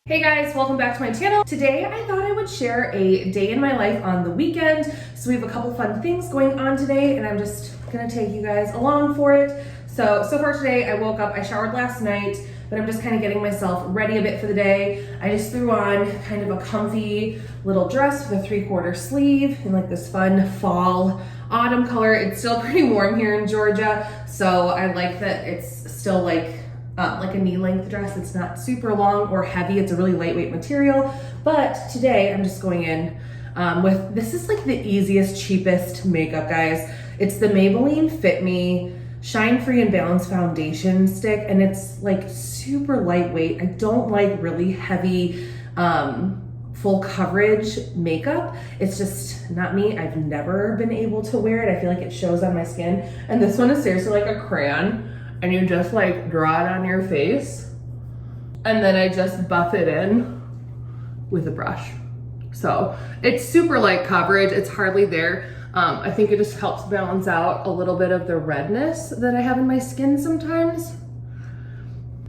Hey guys, welcome back to my channel. Today I thought I would share a day in my life on the weekend. So we have a couple fun things going on today and I'm just gonna take you guys along for it. So far today I woke up, I showered last night, but I'm just kind of getting myself ready a bit for the day. I just threw on kind of a comfy little dress with a 3/4 sleeve in like this fun fall autumn color. It's still pretty warm here in Georgia, so I like that it's still like a knee-length dress. It's not super long or heavy. It's a really lightweight material. But today I'm just going in with, this is like the easiest, cheapest makeup, guys. It's the Maybelline Fit Me Shine Free and Balance Foundation Stick, and it's like super lightweight. I don't like really heavy, full coverage makeup. It's just not me. I've never been able to wear it. I feel like it shows on my skin. And this one is seriously like a crayon. And you just like draw it on your face and then I just buff it in with a brush. So it's super light coverage, it's hardly there. I think it just helps balance out a little bit of the redness that I have in my skin sometimes.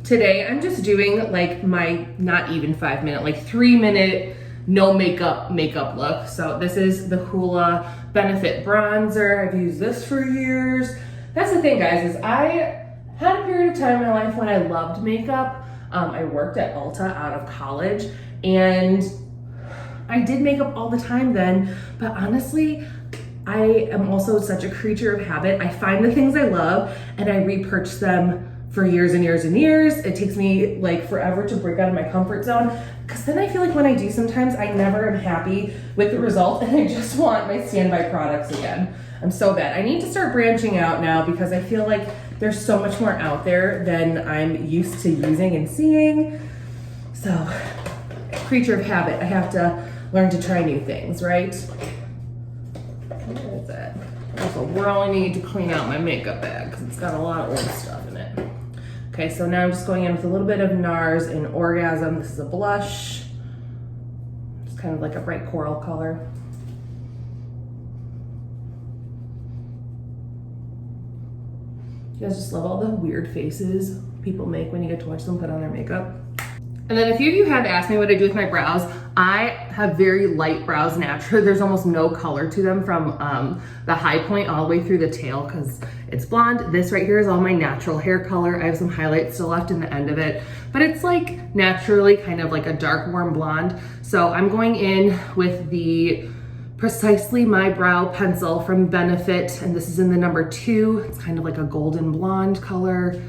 Today I'm just doing like my not even 5 minute, like 3 minute no makeup look. So this is the Hoola Benefit Bronzer. I've used this for years. That's the thing, guys, is I had a period of time in my life when I loved makeup. I worked at Ulta out of college and I did makeup all the time then, but honestly, I am also such a creature of habit. I find the things I love and I repurchase them for years and years and years. It takes me like forever to break out of my comfort zone because then I feel like when I do sometimes I never am happy with the result and I just want my standby products again. I'm so bad. I need to start branching out now because I feel like there's so much more out there than I'm used to using and seeing. So, creature of habit. I have to learn to try new things, right? What is it? Also, really need to clean out my makeup bag because it's got a lot of old stuff in it. Okay, so now I'm just going in with a little bit of NARS in Orgasm. This is a blush. It's kind of like a bright coral color. You guys just love all the weird faces people make when you get to watch them put on their makeup. And then a few of you have asked me what I do with my brows. I have very light brows naturally. There's almost no color to them from the high point all the way through the tail because it's blonde. This right here is all my natural hair color. I have some highlights still left in the end of it, but it's like naturally kind of like a dark warm blonde. So I'm going in with the Precisely My Brow pencil from Benefit, and this is in the number 2. It's kind of like a golden blonde color.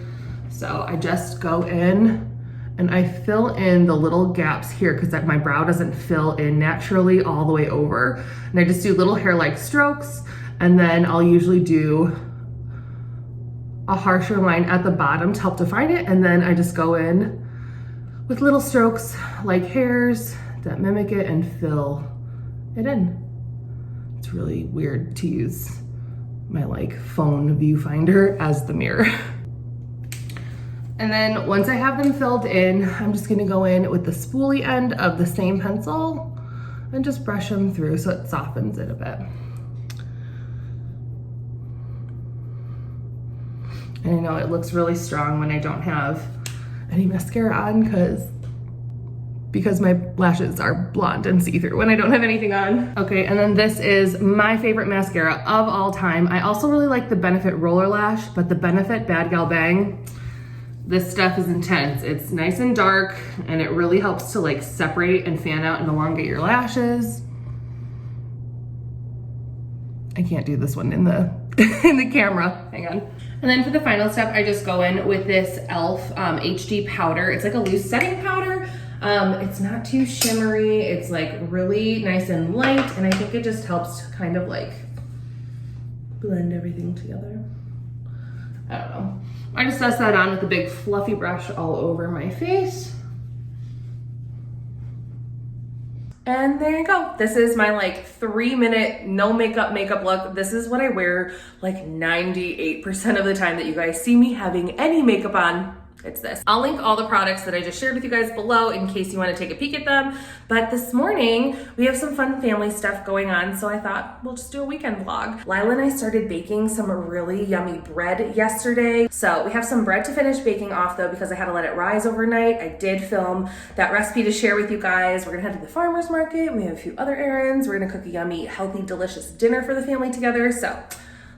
So I just go in and I fill in the little gaps here because my brow doesn't fill in naturally all the way over. And I just do little hair-like strokes, and then I'll usually do a harsher line at the bottom to help define it, and then I just go in with little strokes like hairs that mimic it and fill it in. It's really weird to use my like phone viewfinder as the mirror. And then once I have them filled in, I'm just gonna go in with the spoolie end of the same pencil and just brush them through so it softens it a bit. And I know it looks really strong when I don't have any mascara on because my lashes are blonde and see-through when I don't have anything on. Okay, and then this is my favorite mascara of all time. I also really like the Benefit Roller Lash, but the Benefit Bad Gal Bang, this stuff is intense. It's nice and dark, and it really helps to like separate and fan out and elongate your lashes. I can't do this one in the in the camera, hang on. And then for the final step, I just go in with this e.l.f. HD powder. It's like a loose setting powder. It's not too shimmery. It's like really nice and light. And I think it just helps to kind of like blend everything together. I don't know. I just dust that on with a big fluffy brush all over my face. And there you go. This is my like 3 minute no makeup look. This is what I wear like 98% of the time that you guys see me having any makeup on. it's this. I'll link all the products that I just shared with you guys below in case you want to take a peek at them. But this morning, we have some fun family stuff going on, so I thought we'll just do a weekend vlog. Lila and I started baking some really yummy bread yesterday. So we have some bread to finish baking off though, because I had to let it rise overnight. I did film that recipe to share with you guys. We're gonna head to the farmer's market. We have a few other errands. We're gonna cook a yummy, healthy, delicious dinner for the family together. So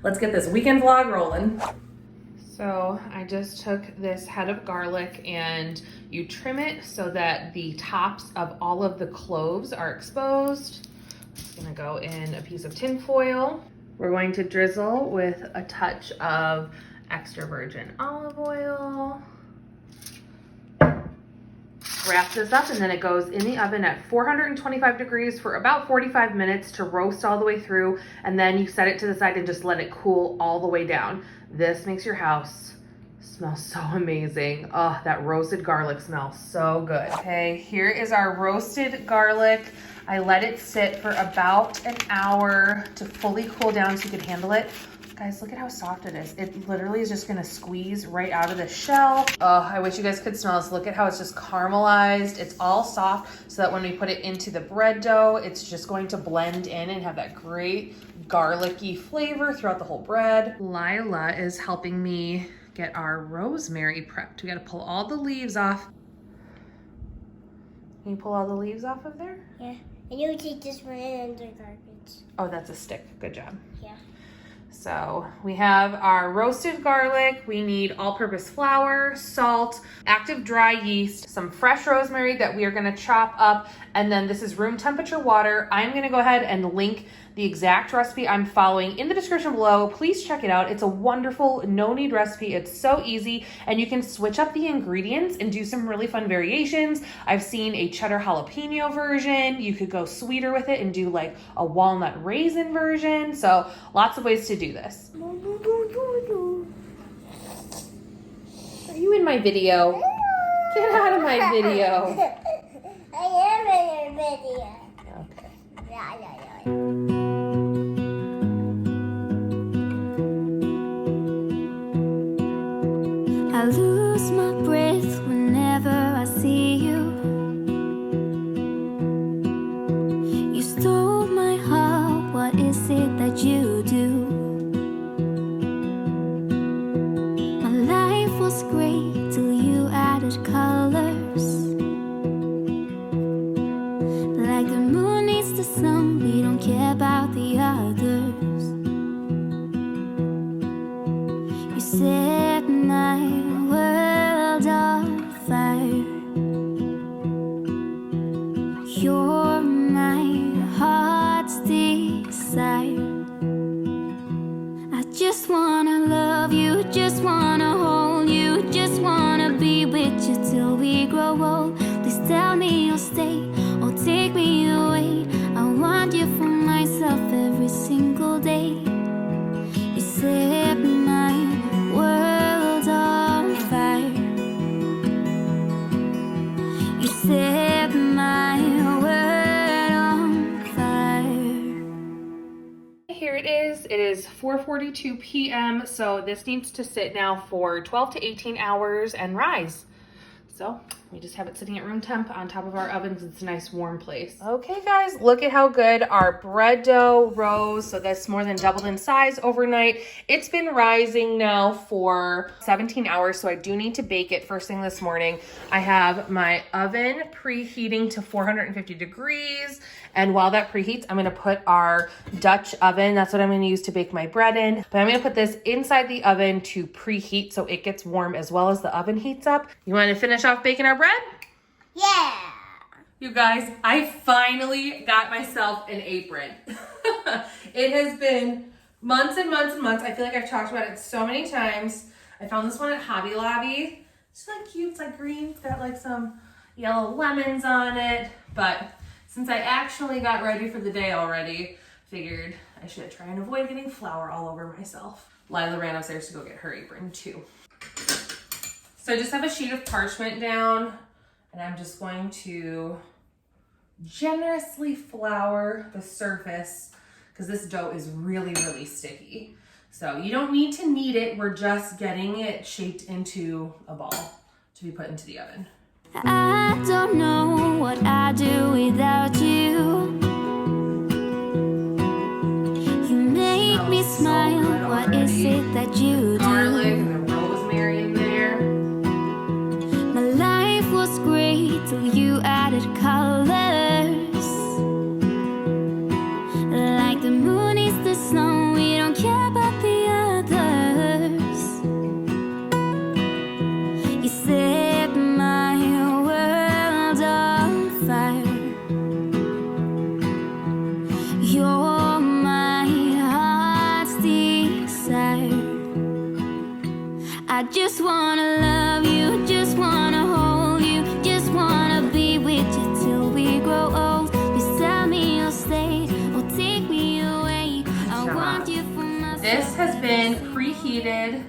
let's get this weekend vlog rolling. So I just took this head of garlic and you trim it so that the tops of all of the cloves are exposed. It's gonna go in a piece of tin foil. We're going to drizzle with a touch of extra virgin olive oil. Wrap this up and then it goes in the oven at 425 degrees for about 45 minutes to roast all the way through, and then you set it to the side and just let it cool all the way down. This makes your house smell so amazing. Oh, that roasted garlic smells so good. Okay, here is our roasted garlic. I let it sit for about an hour to fully cool down so you can handle it. Guys, look at how soft it is. It literally is just gonna squeeze right out of the shell. Oh, I wish you guys could smell this. Look at how it's just caramelized. It's all soft so that when we put it into the bread dough, it's just going to blend in and have that great garlicky flavor throughout the whole bread. Lila is helping me get our rosemary prepped. We gotta pull all the leaves off. Can you pull all the leaves off of there? Yeah, and you take this one in the garbage. Oh, that's a stick. Good job. Yeah. So we have our roasted garlic. We need all-purpose flour, salt, active dry yeast, some fresh rosemary that we are gonna chop up, and then this is room temperature water. I'm gonna go ahead and link the exact recipe I'm following in the description below. Please check it out. It's a wonderful no-knead recipe. It's so easy, and you can switch up the ingredients and do some really fun variations. I've seen a cheddar jalapeno version. You could go sweeter with it and do like a walnut raisin version. So lots of ways to do this. Are you in my video? Get out of my video. I am in your video. Okay. Yeah. I lose my breath whenever I see you. You stole my heart, what is it that you do? My life was great till you added colors. Like the moon needs the sun, we don't care about the others. You set my world on fire. You're my heart's desire. I just wanna love you, just wanna hold you, just wanna be with you till we grow old. Please tell me you'll stay or take me away. I want you for myself every single day. You set my world on fire. You set my world on fire. Here it is. It is 4:42 p.m. So this needs to sit now for 12 to 18 hours and rise. So we just have it sitting at room temp on top of our oven because it's a nice warm place. Okay guys, look at how good our bread dough rose. So that's more than doubled in size overnight. It's been rising now for 17 hours. So I do need to bake it first thing this morning. I have my oven preheating to 450 degrees. And while that preheats, I'm gonna put our Dutch oven. That's what I'm gonna use to bake my bread in. But I'm gonna put this inside the oven to preheat so it gets warm as well as the oven heats up. You wanna finish off baking our bread? Yeah. You guys, I finally got myself an apron. It has been months and months and months. I feel like I've talked about it so many times. I found this one at Hobby Lobby. It's like cute, it's like green. It's got like some yellow lemons on it. But since I actually got ready for the day already, figured I should try and avoid getting flour all over myself. Lila ran upstairs to go get her apron too. So I just have a sheet of parchment down and I'm just going to generously flour the surface because this dough is really, really sticky. So you don't need to knead it. We're just getting it shaped into a ball. to be put into the oven. I don't know what I'd do without you. You make me smile. What is it that you Garlic do? and the rosemary in there. My life was great till you added colors. Like the moon is the snow, we don't care about the others. You set my world on fire. You're my heart's desire. I just wanna love you, just wanna hold you, just wanna be with you till we grow old. Please tell me you'll stay or take me away. I want you for myself. This has been preheated,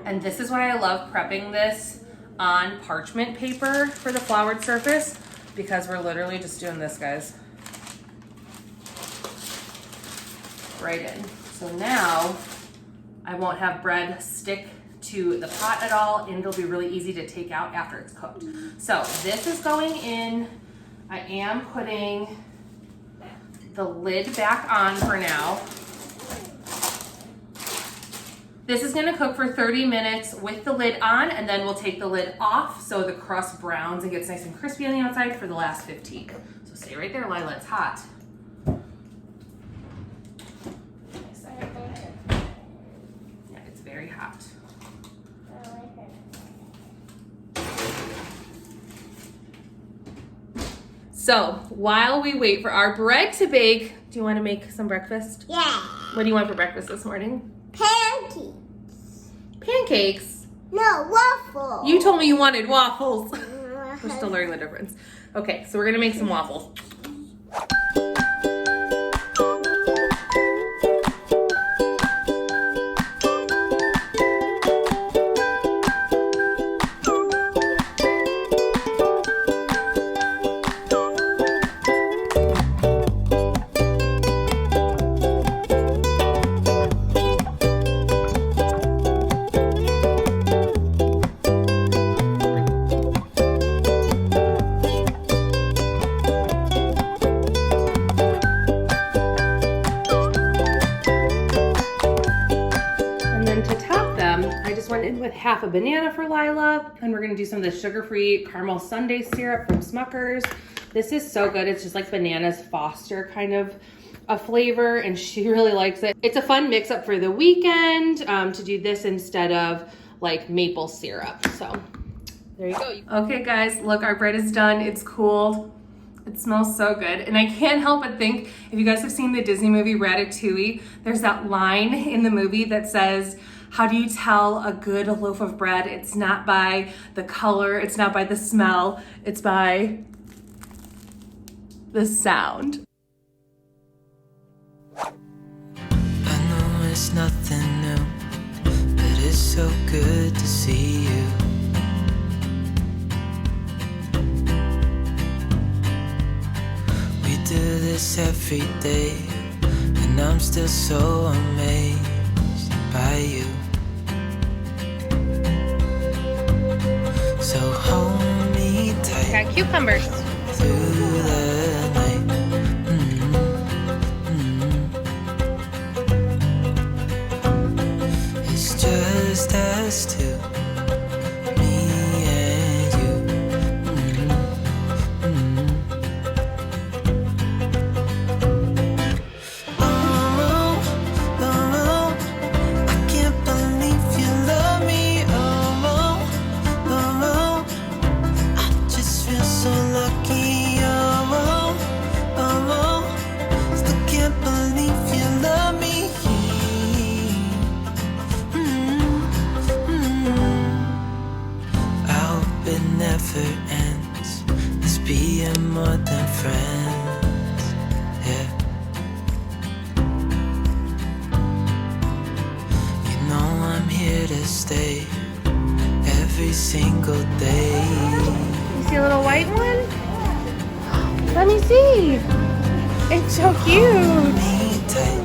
and this is why I love prepping this on parchment paper for the floured surface, because we're literally just doing this, guys. Right in. So now I won't have bread stick to the pot at all, and it'll be really easy to take out after it's cooked. So this is going in. I am putting the lid back on for now. This is gonna cook for 30 minutes with the lid on, and then we'll take the lid off so the crust browns and gets nice and crispy on the outside for the last 15. So stay right there, Lila, it's hot. Yeah, it's very hot. So while we wait for our bread to bake, do you want to make some breakfast? Yeah. What do you want for breakfast this morning? Pancakes. Pancakes. No, waffles. You told me you wanted waffles. We're still learning the difference. Okay, so we're gonna make some waffles. With half a banana for Lila, and we're gonna do some of the sugar-free caramel sundae syrup from Smucker's. This is so good. It's just like bananas foster kind of a flavor, and she really likes it. It's a fun mix-up for the weekend to do this instead of like maple syrup. So there you go. Okay guys, look, our bread is done. It's cooled. It smells so good. And I can't help but think, if you guys have seen the Disney movie Ratatouille, there's that line in the movie that says, how do you tell a good loaf of bread? It's not by the color, it's not by the smell, it's by the sound. I know it's nothing new, but it's so good to see you. We do this every day, and I'm still so amazed by you. So hold me tight. Got cucumbers. Through the night. It's just us two, me and you. Oh, I can't believe you love me. I just feel so lucky. Still can't believe you love me. I hope it never ends. Let's be more than friends. Yeah. You know I'm here to stay every single day. You see a little white one? Let me see. It's so cute. Me tight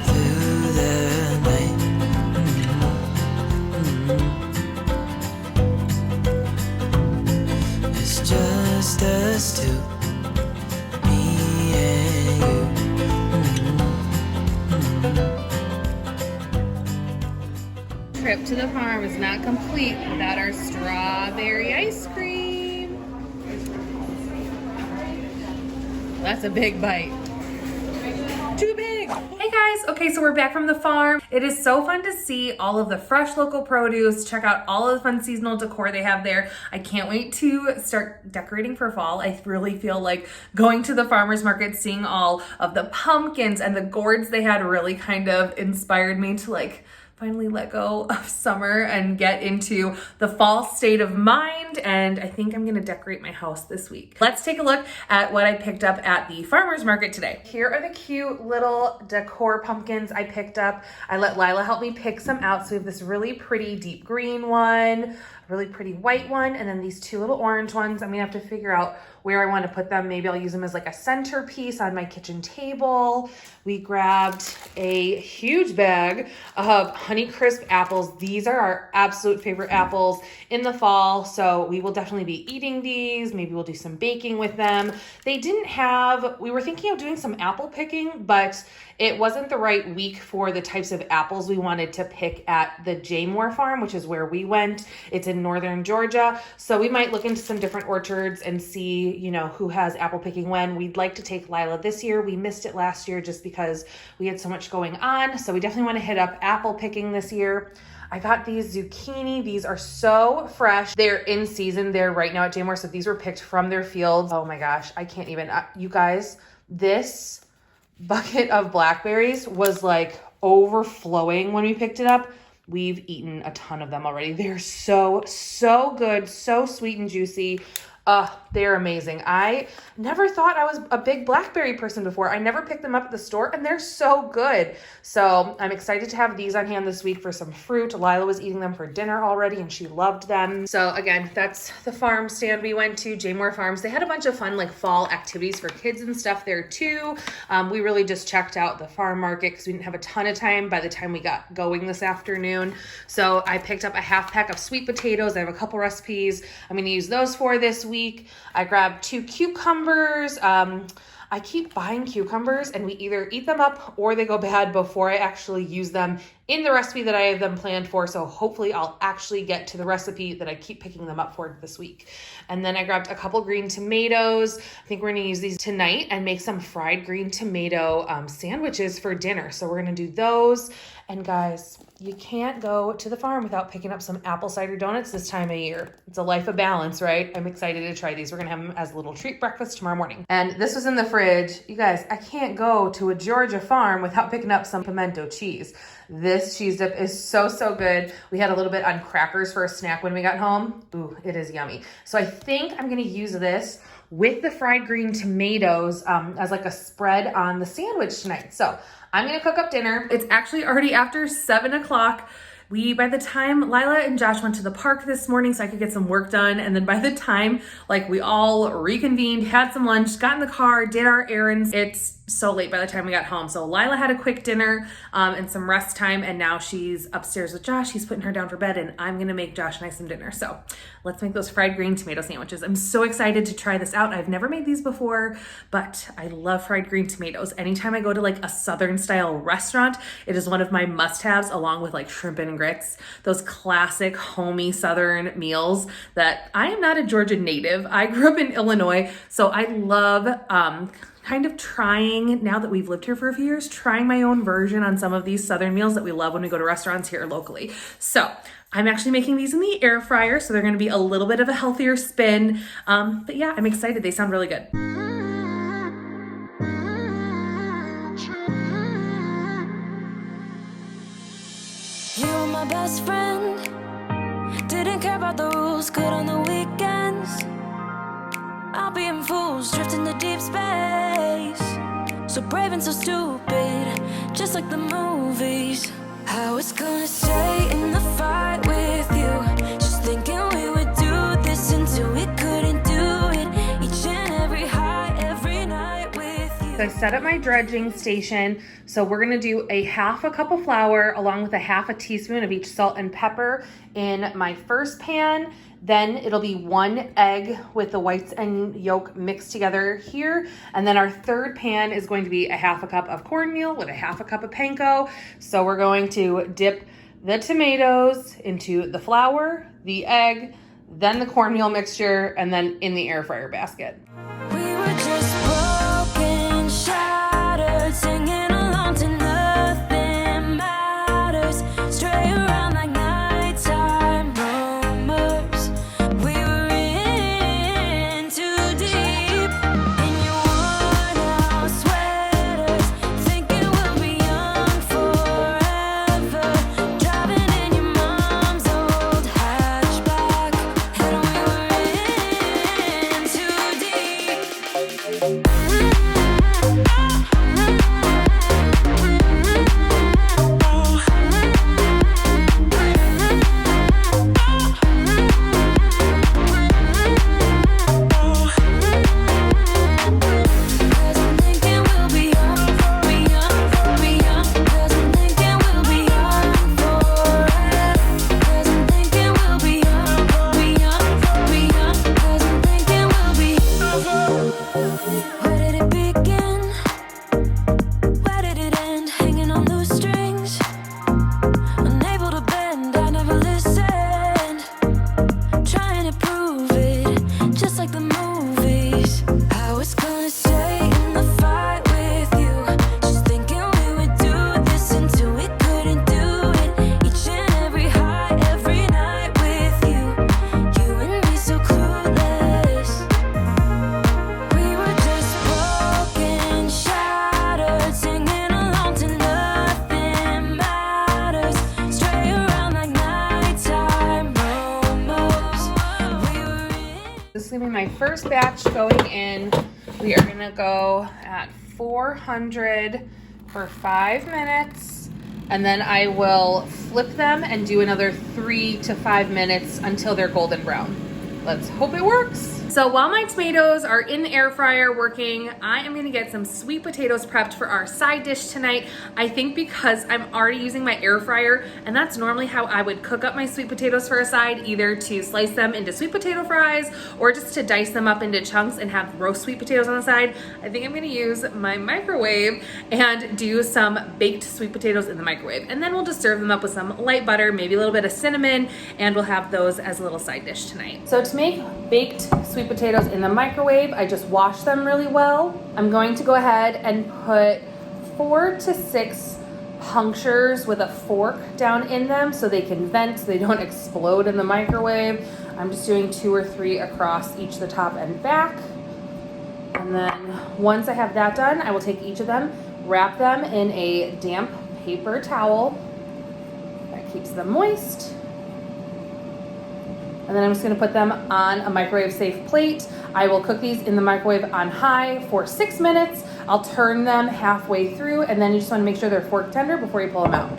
through the night. trip to the farm is not complete without our strawberry ice cream. That's a big bite. Too big. Hey guys, okay, so we're back from the farm. It is so fun to see all of the fresh local produce, check out all of the fun seasonal decor they have there. I can't wait to start decorating for fall. I really feel like going to the farmer's market, seeing all of the pumpkins and the gourds they had really kind of inspired me to like finally let go of summer and get into the fall state of mind. And I think I'm gonna decorate my house this week. Let's take a look at what I picked up at the farmer's market today. Here are the cute little decor pumpkins I picked up. I let Lila help me pick some out. So we have this really pretty deep green one, a really pretty white one, and then these two little orange ones. I'm gonna have to figure out where I want to put them. Maybe I'll use them as like a centerpiece on my kitchen table. We grabbed a huge bag of Honeycrisp apples. These are our absolute favorite apples in the fall, so we will definitely be eating these. Maybe we'll do some baking with them. They didn't have, we were thinking of doing some apple picking, but it wasn't the right week for the types of apples we wanted to pick at the Jaymore farm, which is where we went. It's in northern Georgia. So we might look into some different orchards and see, you know, who has apple picking when. We'd like to take Lila this year. We missed it last year just because we had so much going on. So we definitely want to hit up apple picking this year. I got these zucchini. These are so fresh. They're in season. They're right now at Jaymore. So these were picked from their fields. Oh my gosh, I can't even, you guys, this bucket of blackberries was like overflowing when we picked it up. We've eaten a ton of them already. They're so good, so sweet and juicy. They're amazing. I never thought I was a big blackberry person before. I never picked them up at the store and they're so good. So I'm excited to have these on hand this week for some fruit. Lila was eating them for dinner already and she loved them. So again, that's the farm stand we went to, Jaymore Farms. They had a bunch of fun like fall activities for kids and stuff there too. We really just checked out the farm market because we didn't have a ton of time by the time we got going this afternoon. So I picked up a half pack of sweet potatoes. I have a couple recipes I'm going to use those for this week. I grabbed 2 cucumbers. I keep buying cucumbers and we either eat them up or they go bad before I actually use them in the recipe that I have them planned for. So hopefully I'll actually get to the recipe that I keep picking them up for this week. And then I grabbed a couple green tomatoes. I think we're going to use these tonight and make some fried green tomato sandwiches for dinner. So we're going to do those. And guys, you can't go to the farm without picking up some apple cider donuts this time of year. It's a life of balance, right? I'm excited to try these. We're going to have them as a little treat breakfast tomorrow morning. And this was in the fridge. You guys, I can't go to a Georgia farm without picking up some pimento cheese. This cheese dip is so good. We had a little bit on crackers for a snack when we got home. Ooh, it is yummy. So I think I'm going to use this with the fried green tomatoes as like a spread on the sandwich tonight. So I'm going to cook up dinner. It's actually already after 7 o'clock. By the time Lila and Josh went to the park this morning so I could get some work done, and then by the time like we all reconvened, had some lunch, got in the car, did our errands, it's so late by the time we got home. So Lila had a quick dinner and some rest time, and now she's upstairs with Josh. He's putting her down for bed, and I'm gonna make Josh and I some dinner. So let's make those fried green tomato sandwiches. I'm so excited to try this out. I've never made these before, but I love fried green tomatoes. Anytime I go to like a Southern style restaurant, it is one of my must-haves along with like shrimp and grits, those classic homey Southern meals that I am not a Georgia native. I grew up in Illinois, so I love kind of trying, now that we've lived here for a few years, trying my own version on some of these Southern meals that we love when we go to restaurants here locally. So I'm actually making these in the air fryer, so they're gonna be a little bit of a healthier spin. But yeah, I'm excited. They sound really good. You were my best friend, didn't care about the rules, good on the weekends. I'll be in fools, drifting to deep space, so brave and so stupid, just like the movies. I was gonna stay in the fight with you, just thinking we would do this until we couldn't do it, each and every high, every night with you. So I set up my dredging station. So we're gonna do a half a cup of flour along with a half a teaspoon of each salt and pepper in my first pan. Then it'll be 1 egg with the whites and yolk mixed together here. And then our third pan is going to be a half a cup of cornmeal with a half a cup of panko. So we're going to dip the tomatoes into the flour, the egg, then the cornmeal mixture, and then in the air fryer basket. We were just broken, shattered, singing along to nothing matters. Stray around like nighttime rumors. We were in too deep in your worn out sweaters, thinking we'll be young forever. Driving in your mom's old hatchback, and we were in too deep. Where did it begin? Where did it end? Hanging on those strings, unable to bend. I never listened, trying to prove it, just like the movies. I was gonna stay in the fight with you, just thinking we would do this until we couldn't do it. Each and every high, every night with you, you and me so clueless. We were just broken, shattered, singing along to nothing matters. Stray around like nighttime rumors. We were in. This is gonna be my first batch going in. We are gonna go at 400 for 5 minutes, and then I will flip them and do another 3 to 5 minutes until they're golden brown. Let's hope it works. So while my tomatoes are in the air fryer working, I am gonna get some sweet potatoes prepped for our side dish tonight. I think because I'm already using my air fryer, and that's normally how I would cook up my sweet potatoes for a side, either to slice them into sweet potato fries or just to dice them up into chunks and have roast sweet potatoes on the side. I think I'm gonna use my microwave and do some baked sweet potatoes in the microwave. And then we'll just serve them up with some light butter, maybe a little bit of cinnamon, and we'll have those as a little side dish tonight. So to make baked sweet potatoes in the microwave, I just wash them really well. I'm going to go ahead and put 4 to 6 punctures with a fork down in them so they can vent, so they don't explode in the microwave. I'm just doing 2 or 3 across each the top and back. And then once I have that done, I will take each of them, wrap them in a damp paper towel that keeps them moist. And then I'm just gonna put them on a microwave safe plate. I will cook these in the microwave on high for 6 minutes. I'll turn them halfway through, and then you just wanna make sure they're fork tender before you pull them out.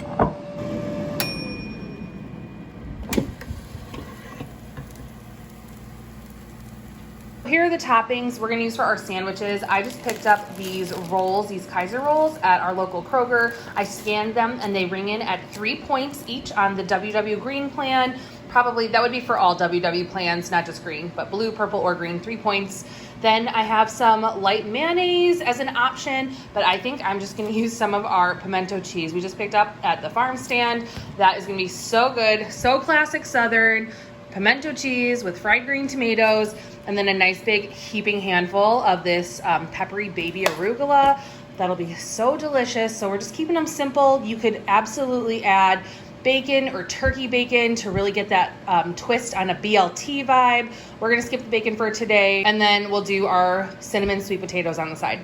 Here are the toppings we're gonna use for our sandwiches. I just picked up these rolls, these Kaiser rolls at our local Kroger. I scanned them and they ring in at 3 points each on the WW Green plan. Probably that would be for all WW plans, not just green, but blue, purple, or green, 3 points. Then I have some light mayonnaise as an option, but I think I'm just gonna use some of our pimento cheese we just picked up at the farm stand. That is gonna be so good, so classic Southern. Pimento cheese with fried green tomatoes, and then a nice big heaping handful of this peppery baby arugula. That'll be so delicious. So we're just keeping them simple. You could absolutely add bacon or turkey bacon to really get that twist on a BLT vibe. We're gonna skip the bacon for today, and then we'll do our cinnamon sweet potatoes on the side.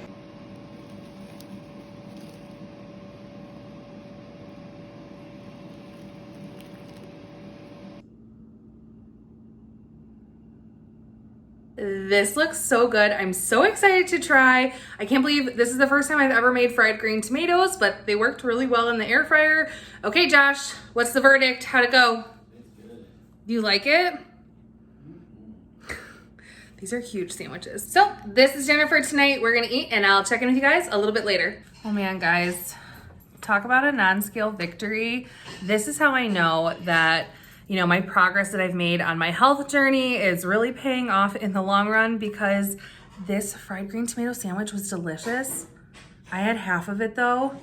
This looks so good. I'm so excited to try. I can't believe this is the first time I've ever made fried green tomatoes, but they worked really well in the air fryer. Okay, Josh, what's the verdict? How'd it go? It's good. You like it? These are huge sandwiches. So this is dinner for tonight. We're gonna eat and I'll check in with you guys a little bit later. Oh man, guys, talk about a non-scale victory. This is how I know that my progress that I've made on my health journey is really paying off in the long run, because this fried green tomato sandwich was delicious. I had half of it though,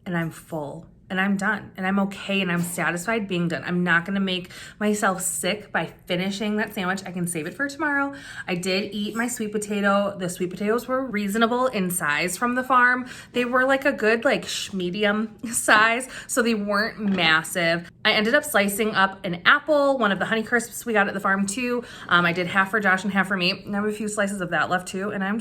and I'm full. and I'm done, and I'm okay, and I'm satisfied being done. I'm not gonna make myself sick by finishing that sandwich. I can save it for tomorrow. I did eat my sweet potato. The sweet potatoes were reasonable in size from the farm. They were like a good like medium size, so they weren't massive. I ended up slicing up an apple, one of the Honeycrisps we got at the farm too. I did half for Josh and half for me, and I have a few slices of that left too, and I'm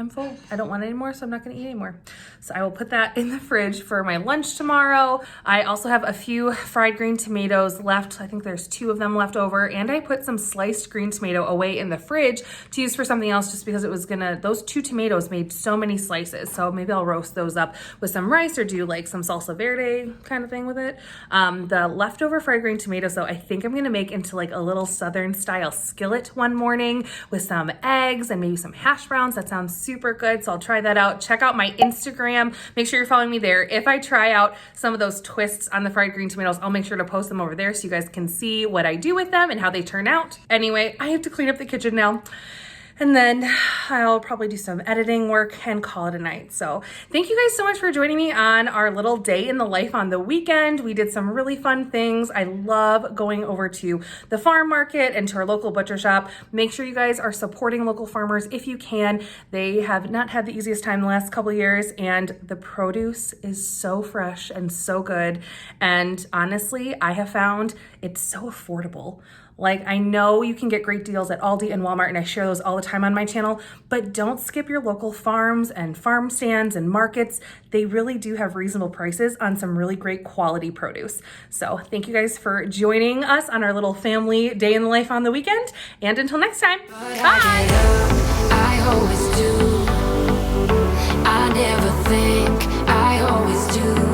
full. I don't want any more, so I'm not gonna eat anymore. So I will put that in the fridge for my lunch tomorrow. I also have a few fried green tomatoes left. I think there's 2 of them left over, and I put some sliced green tomato away in the fridge to use for something else just because it was those 2 tomatoes made so many slices. So maybe I'll roast those up with some rice or do like some salsa verde kind of thing with it. The leftover fried green tomatoes though, I think I'm gonna make into like a little Southern style skillet one morning with some eggs and maybe some hash browns. That sounds super good, so I'll try that out. Check out my Instagram. Make sure you're following me there. If I try out some of those twists on the fried green tomatoes, I'll make sure to post them over there so you guys can see what I do with them and how they turn out. Anyway, I have to clean up the kitchen now, and then I'll probably do some editing work and call it a night. So thank you guys so much for joining me on our little day in the life on the weekend. We did some really fun things. I love going over to the farm market and to our local butcher shop. Make sure you guys are supporting local farmers if you can. They have not had the easiest time the last couple of years, and the produce is so fresh and so good. And honestly, I have found it's so affordable. Like, I know you can get great deals at Aldi and Walmart, and I share those all the time on my channel, but don't skip your local farms and farm stands and markets. They really do have reasonable prices on some really great quality produce. So thank you guys for joining us on our little family day in the life on the weekend, and until next time, bye! I always do. I never think, I always do.